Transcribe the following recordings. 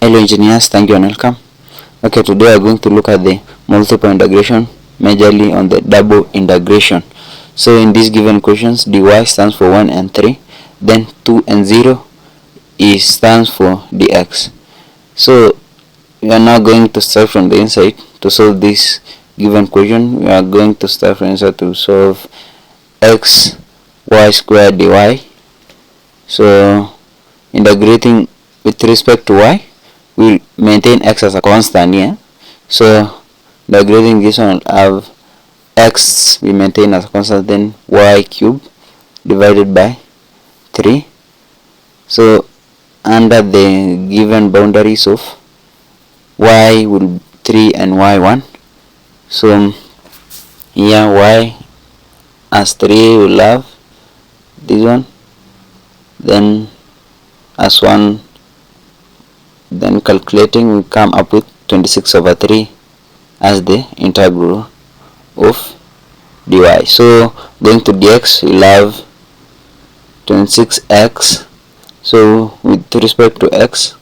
Hello engineers, thank you and welcome. Okay, today we are going to look at the multiple integration, majorly on the double integration. So in these given questions, dy stands for 1 and 3, then 2 and 0 stands for dx. So we are now going to start from the inside to solve this given question. We are going to start from inside to solve x y squared dy. So integrating with respect to y, we maintain x as a constant here. So integrating this one, will have x we maintain as a constant, then y cubed divided by 3. So under the given boundaries of y will 3 and y1. So here y as 3 will have this one, then as 1, then calculating we come up with 26/3 as the integral of dy. So going to dx, we'll have 26x. So with respect to x,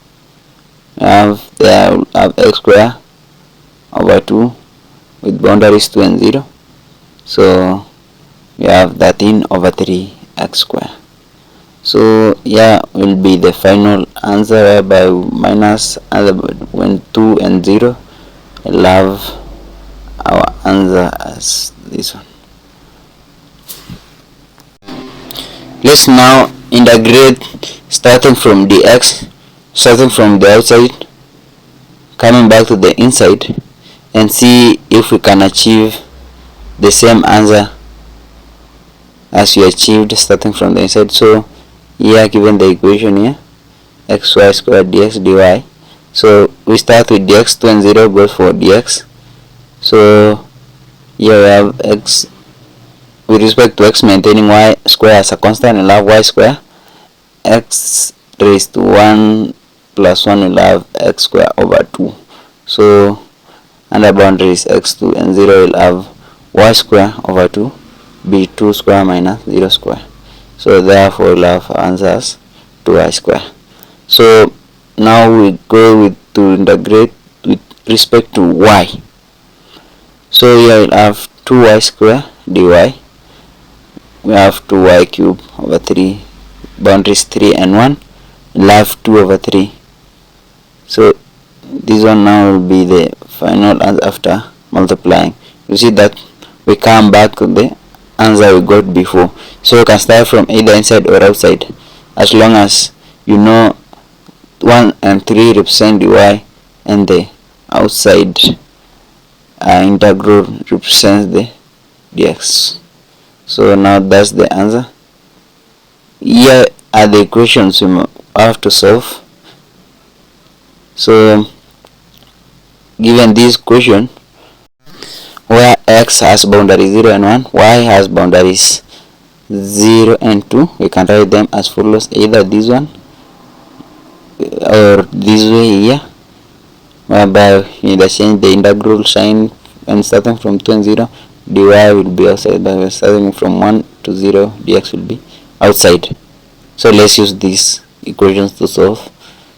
we have x square over 2 with boundaries 2 and 0. So we have 13/3 x square. So here will be the final answer, whereby minus when 2 and 0, we'll have our answer as this one. Let's now integrate starting from dx, starting from the outside, coming back to the inside, and see if we can achieve the same answer as we achieved starting from the inside. So here given the equation here, xy squared dx dy. So we start with dx, 2 and 0 goes for dx. So here we have x with respect to x, maintaining y square as a constant, and have y square. X raised to 1 plus 1 will have x square over 2. So under boundaries x2 and 0 will have y square over 2 be 2 square minus 0 square. So therefore we'll have answers 2y square. So now we go to integrate with respect to y. So here we'll have 2y square dy. We have 2y cubed over 3, boundaries 3 and 1, we'll have 2/3. So this one now will be the final answer after multiplying. You see that we come back to the answer we got before. So you can start from either inside or outside, as long as you know 1 and 3 represent dy and the outside integral represents the dx. So now that's the answer. Here are the equations we have to solve. So given this question, where x has boundaries 0 and 1, y has boundaries 0 and 2, we can write them as follows: either this one or this way here, whereby we change the integral sign, and starting from 2 and 0, dy will be outside, but starting from 1 to 0, dx will be outside. So let's use these equations to solve.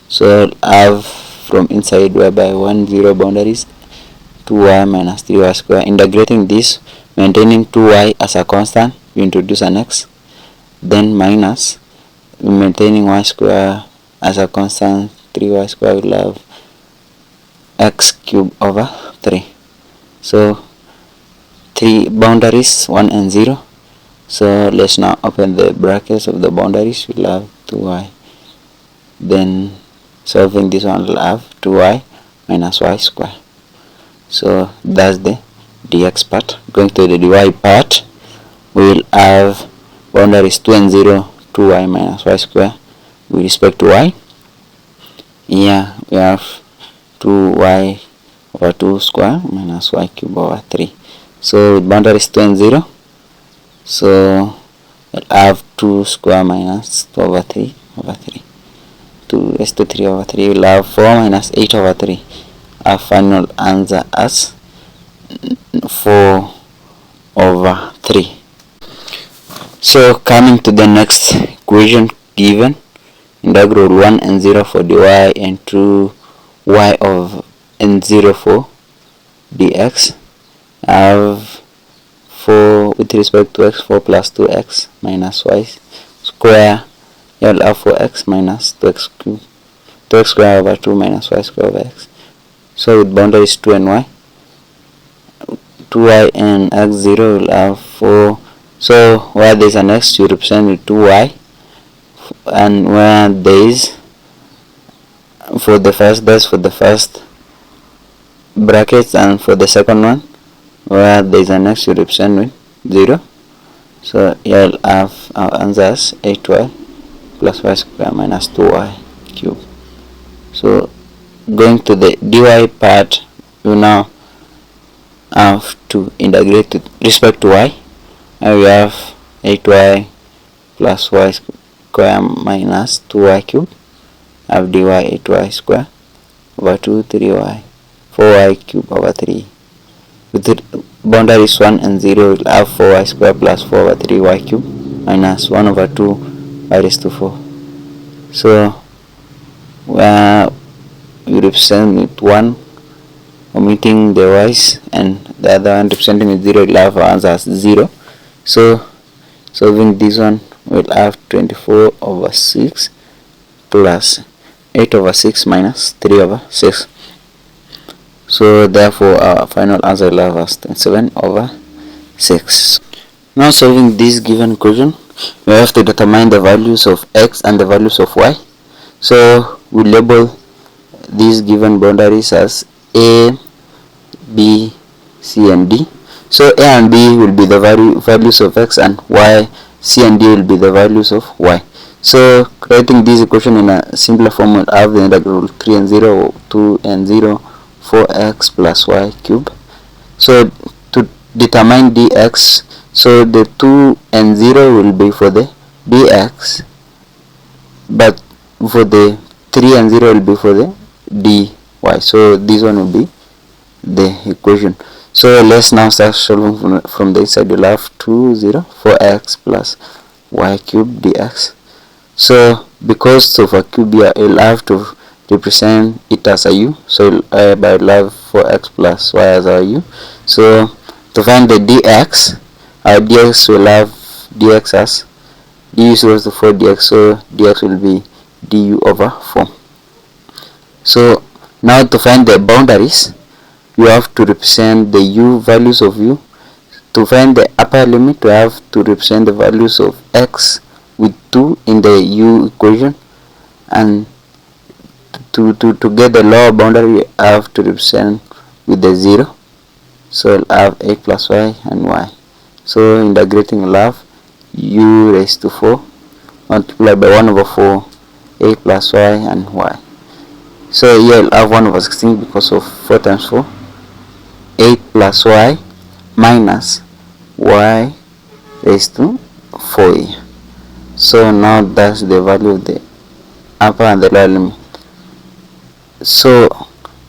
So I'll have from inside, whereby 1 0 boundaries, 2y minus 3y square. Integrating this, maintaining 2y as a constant, we introduce an x, then minus, maintaining y square as a constant, 3y square will have x cubed over 3. So 3 boundaries 1 and 0. So let's now open the brackets of the boundaries. We'll have 2y, then solving this one will have 2y minus y square. So that's the dx part. Going to the dy part, we will have boundaries 2 and 0, 2y minus y square with respect to y. Here we have 2y over 2 square minus y cubed over 3. So with boundaries 2 and 0, so we'll have 2 square minus 2/3 over 3. 2 raised to 3/3 will have 4 minus 8/3. Our final answer as 4/3. So coming to the next equation given, integral 1 and 0 for dy and 2 y of n0 for dx. I have 4 with respect to x, 4 plus 2x minus y square. You'll have 4x minus 2x cubed, 2x square over 2 minus y square over x. So with boundaries 2 and y, 2y and x0 will have 4. So where there is an x, you represent with 2y, and where there is for the first, that's for the first brackets, and for the second one where there is an x, you represent with 0. So here you'll have our answers 8y plus y square minus 2y cube. So going to the dy part, you now have to integrate with respect to y, and we have 8y plus y square minus 2y cube. I have dy 8y square over 2 3y 4y cube over 3. With the boundaries 1 and 0, we'll have 4y square plus 4 over 3y cube minus 1 over 2 y raised to 4. So where you represent with 1 omitting the y's and the other one representing with 0, we'll have our answer as 0. So solving this one, we'll have 24 over 6 plus 8 over 6 minus 3 over 6. So therefore our final answer will have as 27 over 6. Now solving this given equation, we have to determine the values of x and the values of y. So we label these given boundaries as a, b, c and d. So a and b will be the values of x, and y, c and d will be the values of y. So writing this equation in a simpler form, we'll have the integral 3 and 0, 2 and 0, 4x plus y cube. So to determine dx, so the 2 and 0 will be for the dx, but for the 3 and 0 will be for the dy. So this one will be the equation. So let's now start solving from the side. You'll have 2 0 4x plus y cube dx. So because of a cube here, you'll have to represent it as a u. So by love 4x plus y as our u. So to find the dx, our dx will have dx as du is equal to 4 dx. So dx will be du over 4. So now to find the boundaries, you have to represent the u values of u. To find the upper limit, we have to represent the values of x with 2 in the u equation, and to get the lower boundary, we have to represent with the 0. So I'll have 8 plus y and y. So integrating, we'll have u raised to 4 multiplied by 1 over 4, 8 plus y and y. So here I'll have 1 over 16 because of 4 times 4, 8 plus y minus y raised to 4 here. So now that's the value of the upper and the lower limit. So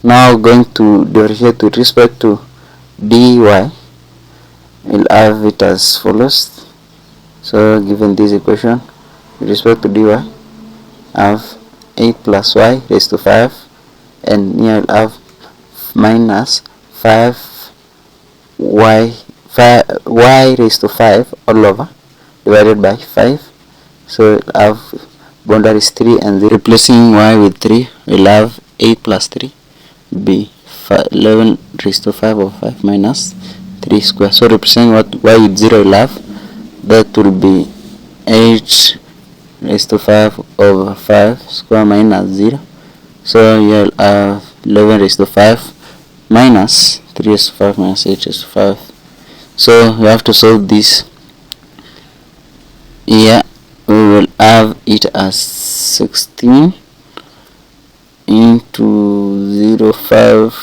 now going to differentiate with respect to dy, we'll have it as follows. So given this equation, with respect to dy, I have 8 plus y raised to 5, and here I'll have minus 5y raised to 5 all over divided by 5. So I'll have boundaries 3 and 0. Replacing y with 3, we'll have 8 plus 3 be 11 raised to 5 over 5 minus 3 square. So representing what y with 0 will have, that will be 8 raised to 5 over 5 square minus 0. So you'll have 11 raised to 5 minus 3 raised to 5 minus 8 raised to 5. So you have to solve this. Here we will have it as 16 into 0 5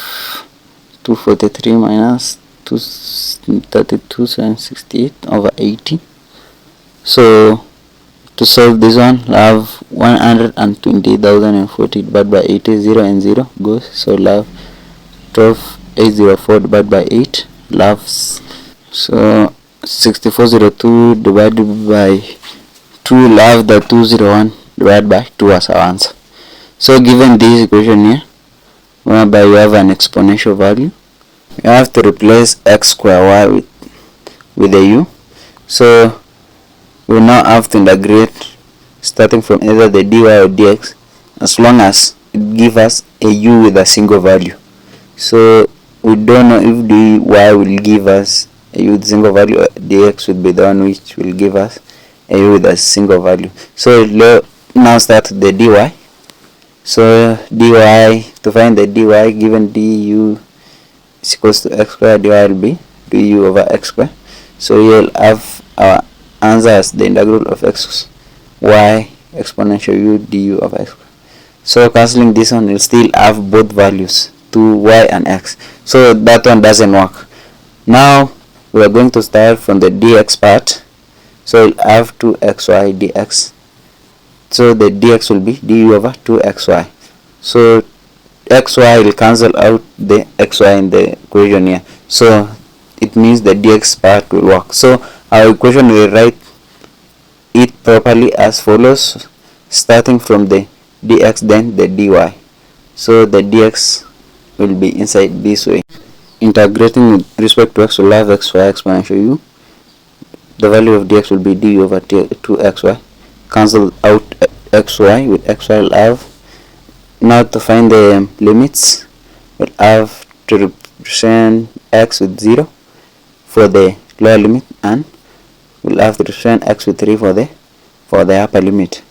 243 minus 232 768 over 80. So to solve this one, we'll have 120,040 divided by 80, 0 and 0 goes, so we'll have 12,804 divided by 8, we'll have so 6402 divided by 2, we'll have the 201 divided by 2 as our answer. So given this equation here, whereby you have an exponential value. You have to replace x square y with a u. So we now have to integrate starting from either the dy or dx, as long as it gives us a u with a single value. So we don't know if dy will give us a u with single value, or dx will be the one which will give us a u with a single value. So let's now start the dy. So dy, to find the dy, given du is equals to x squared, dy will be du over x squared. So you'll have our answer as the integral of x y exponential u du of x squared. So cancelling this one, you'll still have both values, 2y and x. So that one doesn't work. Now we are going to start from the dx part. So you'll have 2xy dx. So the dx will be du over 2xy. So xy will cancel out the xy in the equation here. So it means the dx part will work. So our equation will write it properly as follows, starting from the dx, then the dy. So the dx will be inside this way. Integrating with respect to x, will have xy exponential u. The value of dx will be du over 2xy. Cancel out xy with xy. Will have, now to find the limits, we'll have to represent x with 0 for the lower limit, and we'll have to represent x with 3 for the upper limit.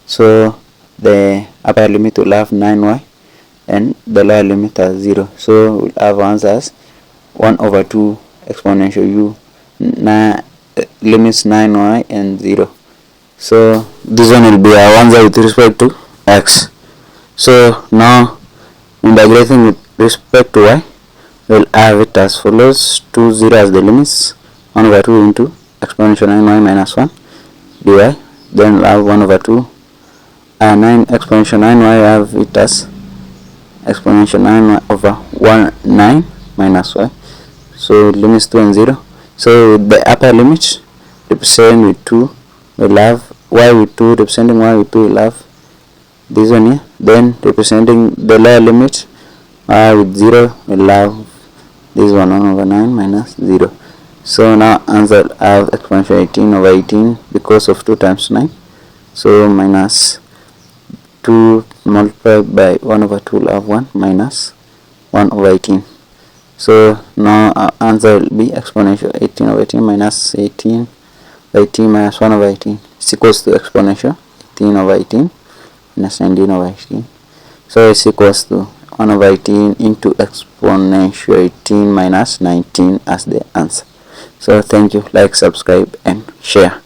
So the upper limit will have 9y and the lower limit as 0. So we'll have answers 1 over 2 exponential u, limits 9y and 0. So this one will be our answer with respect to x. So now integrating with respect to y, we'll have it as follows: 2, 0 as the limits, 1 over 2 into exponential 9y minus 1 dy. Then we'll have 1 over 2 and 9 exponential 9y, have it as exponential 9y over 9 minus y. So limits 2 and 0. So the upper limit representing with 2, we'll have y with 2, representing y with 2, we'll have this one here. Then representing the lower limit, y with 0, we'll have this one, 1 over 9 minus 0. So now answer will have exponential 18 over 18 because of 2 times 9. So minus 2 multiplied by 1 over 2 will have 1 minus 1 over 18. So now our answer will be exponential 18 over 18 minus 18 by 18 minus 1 over 18 is equals to exponential 18 over 18 minus 19 over 18. So it's equals to 1 over 18 into exponential 18 minus 19 as the answer. So thank you. Like, subscribe and share.